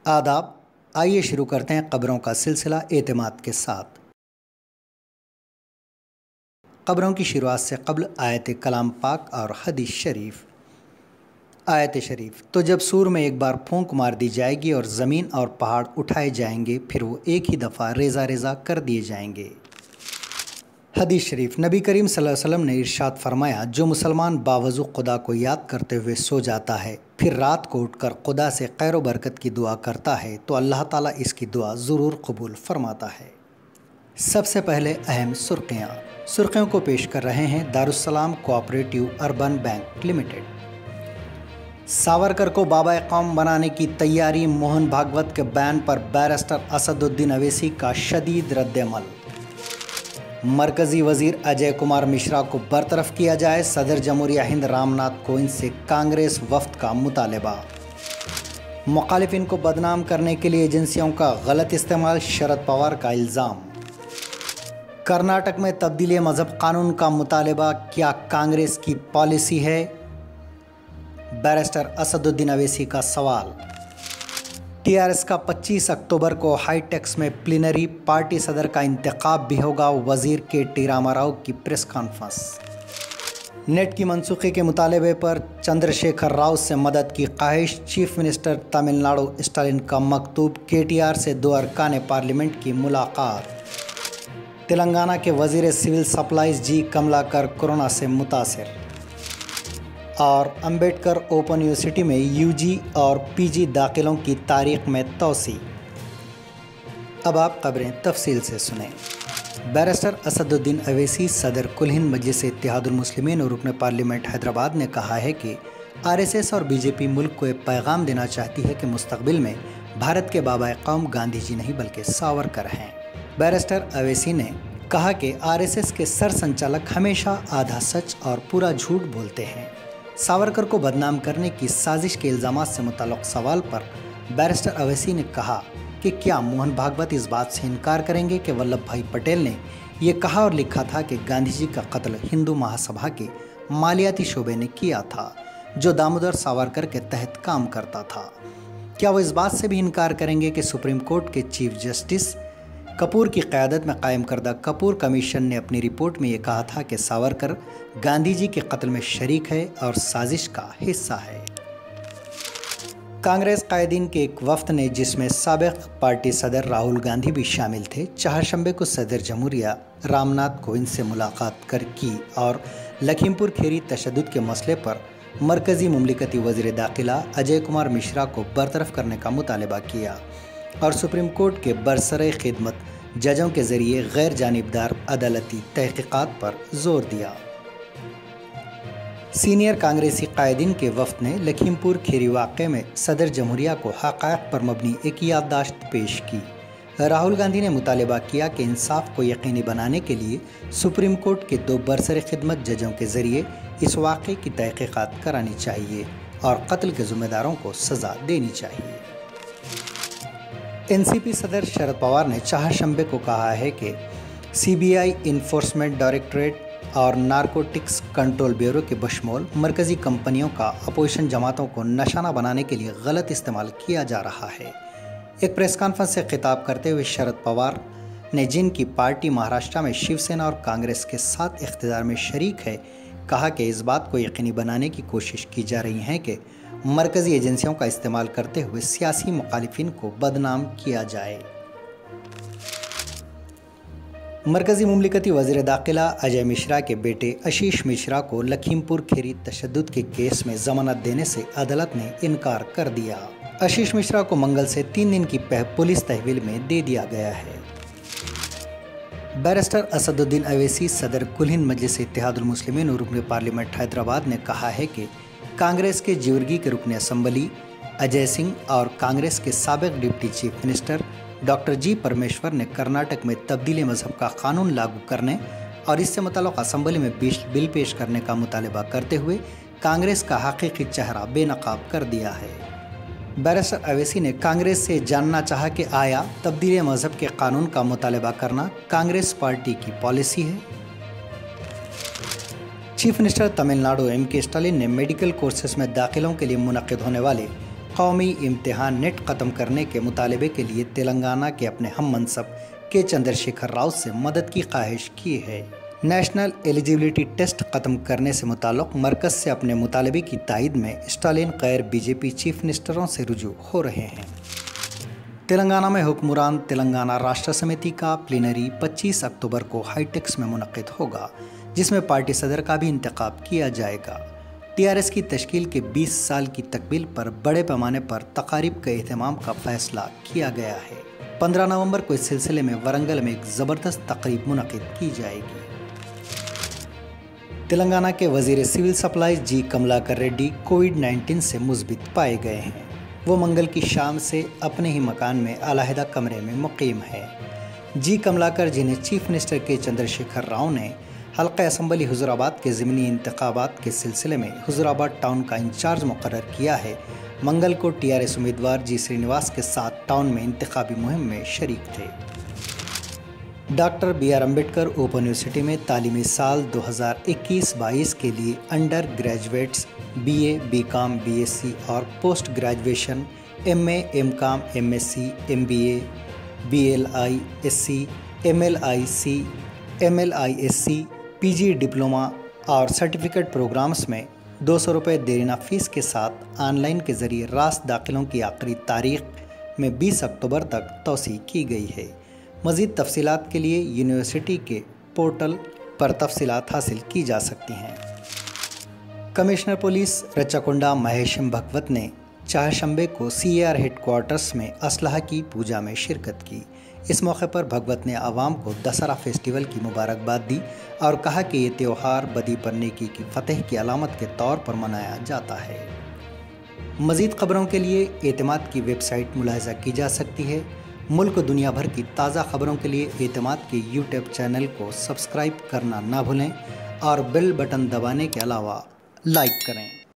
आदाब। आइए शुरू करते हैं ख़बरों का सिलसिला एतमाद के साथ। ख़बरों की शुरुआत से क़ब्ल आयत कलाम पाक और हदीस शरीफ। आयत शरीफ, तो जब सूर में एक बार फूंक मार दी जाएगी और ज़मीन और पहाड़ उठाए जाएंगे, फिर वो एक ही दफ़ा रेज़ा रेज़ा कर दिए जाएंगे। हदीस शरीफ, नबी करीम सल्लल्लाहु अलैहि वसल्लम ने इरशाद फरमाया, जो मुसलमान बावज़ू खुदा को याद करते हुए सो जाता है, फिर रात को उठकर खुदा से खैर व बरकत की दुआ करता है, तो अल्लाह ताला इसकी दुआ ज़रूर कबूल फरमाता है। सबसे पहले अहम सुर्खियों को पेश कर रहे हैं Darussalam cooperative urban bank limited. Savarkar को बाबा कौम बनाने की तैयारी, मोहन भागवत के बयान पर बैरिस्टर असदुद्दीन अवैसी का शदीद रद्द-ए-अमल। मरकज़ी वज़ीर अजय कुमार मिश्रा को बरतरफ किया जाए, सदर जमहूरिया हिंद रामनाथ कोविंद से कांग्रेस वफ़द का मुतालबा। मुखालिफिन को बदनाम करने के लिए एजेंसियों का गलत इस्तेमाल, शरद पवार का इल्ज़ाम। कर्नाटक में तब्दीली मज़हब कानून का मुतालबा क्या कांग्रेस की पॉलिसी है? बैरिस्टर असदुद्दीन अवैसी का सवाल। टीआरएस का 25 अक्टूबर को हाईटेक्स में प्लीनरी, पार्टी सदर का इंतखाब भी होगा, वज़ीर के रामाराव की प्रेस कॉन्फ्रेंस। नेट की मनसूखी के मुतालबे पर चंद्रशेखर राव से मदद की ख्वाहिश, चीफ मिनिस्टर तमिलनाडु स्टालिन का मकतूब, केटीआर से 2 अरकान पार्लियामेंट की मुलाकात। तेलंगाना के वज़ीर सिविल सप्लाईज जी कमलाकर कोरोना से मुतासर। और अंबेडकर ओपन यूनिवर्सिटी में यूजी और पीजी दाखिलों की तारीख में तोसी। अब आप खबरें तफसील से सुनें। बैरिस्टर असदुद्दीन अवैसी सदर कुल हिंद मजलिस इत्तेहादुल मुस्लिमीन और रुकन पार्लियामेंट हैदराबाद ने कहा है कि आरएसएस और बीजेपी मुल्क को एक पैगाम देना चाहती है कि मुस्तकबिल में भारत के बाबा कौम गांधी जी नहीं बल्कि सावरकर हैं। बैरिस्टर अवैसी ने कहा कि आरएसएस के सर संचालक हमेशा आधा सच और पूरा झूठ बोलते हैं। सावरकर को बदनाम करने की साजिश के इल्ज़ामात से मुताल्लिक़ सवाल पर बैरिस्टर अवैसी ने कहा कि क्या मोहन भागवत इस बात से इनकार करेंगे कि वल्लभ भाई पटेल ने ये कहा और लिखा था कि गांधी जी का कत्ल हिंदू महासभा के मालियाती शोबे ने किया था, जो दामोदर सावरकर के तहत काम करता था। क्या वो इस बात से भी इनकार करेंगे कि सुप्रीम कोर्ट के चीफ जस्टिस कपूर की क़यादत में कायम करदा कपूर कमीशन ने अपनी रिपोर्ट में ये कहा था कि सावरकर गांधी जी के कत्ल में शरीक है और साजिश का हिस्सा है। कांग्रेस कायदीन के एक वफ़द ने, जिसमें साबिक़ पार्टी सदर राहुल गांधी भी शामिल थे, चहारशंबे को सदर जमहूरिया रामनाथ कोविंद से मुलाकात की और लखीमपुर खीरी तशद्दुद के मसले पर मरकज़ी मुमलिकती वज़ीर दाखिला अजय कुमार मिश्रा को बरतरफ करने का मुतालबा किया और सुप्रीम कोर्ट के बरसरे खिदमत जजों के ज़रिए गैर जानिबदार अदालती तहक़ीक़ात पर जोर दिया। सीनियर कांग्रेसी कायदीन के वफ़द ने लखीमपुर खीरी वाक़े में सदर जमहूरिया को हक़ाइक़ पर मबनी एक याददाश्त पेश की। राहुल गांधी ने मुतालबा किया कि इंसाफ को यकीनी बनाने के लिए सुप्रीम कोर्ट के 2 बरसरे खिदमत जजों के ज़रिए इस वाक़े की तहक़ीक़ात करानी चाहिए और कत्ल के ज़िम्मेदारों को सज़ा देनी चाहिए। एनसीपी सदर शरद पवार ने चहारशंबे को कहा है कि सीबीआई, इन्फोर्समेंट डायरेक्टरेट और नारकोटिक्स कंट्रोल ब्यूरो के बशमूल मरकज़ी कंपनियों का अपोजिशन जमातों को निशाना बनाने के लिए गलत इस्तेमाल किया जा रहा है। एक प्रेस कॉन्फ्रेंस से खिताब करते हुए शरद पवार ने, जिनकी पार्टी महाराष्ट्र में शिवसेना और कांग्रेस के साथ इख्तियार में शरीक है, कहा कि इस बात को यकीनी बनाने की कोशिश की जा रही है कि मरकज़ी एजेंसियों का इस्तेमाल करते हुए सियासी मुखालिफिन को बदनाम किया जाए। मरकज़ी मुमलिकती वज़ीर दाखिला अजय मिश्रा के बेटे आशीष मिश्रा को लखीमपुर खीरी तशद्दुद के केस में ज़मानत देने से अदालत ने इनकार कर दिया। आशीष मिश्रा को मंगल से 3 दिन की पुलिस तहवील में दे दिया गया है। बैरिस्टर असदुद्दीन अवैसी सदर कुल हिंद मजलिस इत्तेहादुल मुस्लिमीन और रुकन पार्लियामेंट हैदराबाद ने कहा है कि कांग्रेस के जीवरगी के रुकन असम्बली अजय सिंह और कांग्रेस के साबिक़ डिप्टी चीफ मिनिस्टर डॉक्टर जी परमेश्वर ने कर्नाटक में तब्दीली मज़हब का कानून लागू करने और इससे मुताल्लिक़ असम्बली में बिल पेश करने का मुतालबा करते हुए कांग्रेस का हकीकी चेहरा बेनकाब कर दिया है। बैरिस्टर अवैसी ने कांग्रेस से जानना चाहा कि आया तब्दीली मज़हब के कानून का मुतालबा करना कांग्रेस पार्टी की पॉलिसी है। चीफ मिनिस्टर तमिलनाडु एम के स्टालिन ने मेडिकल कोर्सेज में दाखिलों के लिए मुनक़िद होने वाले कौमी इम्तिहान नेट ख़त्म करने के मुतालबे के लिए तेलंगाना के अपने हम मनसब के चंद्रशेखर राव से मदद की ख्वाहिश की है। नेशनल एलिजिबिलिटी टेस्ट ख़त्म करने से मुताल्लिक़ मरकज़ से अपने मुतालबे की तायद में स्टालिन गैर बीजेपी चीफ मिनिस्टरों से रुजू हो रहे हैं। तेलंगाना में हुक्मरान तेलंगाना राष्ट्र समिति का प्लीनरी 25 अक्टूबर को हाईटेक्स में मुनक़िद होगा, जिसमें पार्टी सदर का भी इंतखाब किया जाएगा। टीआरएस की तश्कील के 20 साल की तकमील पर बड़े पैमाने पर तकारीब के एहतमाम का फैसला किया गया है। 15 नवंबर को इस सिलसिले में वरंगल में एक ज़बरदस्त तकरीब मुनक़िद की जाएगी। तेलंगाना के वज़ीर सिविल सप्लाईज जी कमलाकर रेड्डी कोविड-19 से मुस्बित पाए गए हैं। वो मंगल की शाम से अपने ही मकान में अलहदा कमरे में मुकीम है। जी कमलाकर, जिन्हें चीफ मिनिस्टर के चंद्रशेखर राव ने हल्का असम्बली हुज़ुराबाद के ज़िमनी इंतखाबात के सिलसिले में हुज़ुराबाद टाउन का इंचार्ज मुकर्रर किया है, मंगल को टीआरएस उम्मीदवार जी श्रीनिवास के साथ टाउन में इंतखाबी मुहिम में शरीक थे। Doctor BR Ambedkar open university में तालीमी साल 2021-22 के लिए under graduates BA, BCom, BSc और post graduation MA, MCom, MSc, MBA, BLI, SC, MLIC, MLISC, PG diploma और सर्टिफिकेट प्रोग्राम्स में 200 रुपये देरीना फ़ीस के साथ ऑनलाइन के ज़रिए रास दाखिलों की आखिरी तारीख में 20 अक्टूबर तक तौसी की गई है। मज़ीद तफसीलात के लिए यूनिवर्सिटी के पोर्टल पर तफसीलात हासिल की जा सकती हैं। कमिश्नर पुलिस रच्चाकुंडा महेशम भगवत ने चारशंबे को CAR हेडक्वार्टर्स में असलहा की पूजा में शिरकत की। इस मौके पर भगवत ने आवाम को दशहरा फेस्टिवल की मुबारकबाद दी और कहा कि ये त्यौहार बदी पर नेकी की फतह की अलामत के तौर पर मनाया जाता है। मज़ीद ख़बरों के लिए एतमाद की वेबसाइट मुलाहिज़ा की जा सकती है। मुल्क दुनिया भर की ताज़ा खबरों के लिए एतमाद के यूट्यूब चैनल को सब्सक्राइब करना ना भूलें और बेल बटन दबाने के अलावा लाइक करें।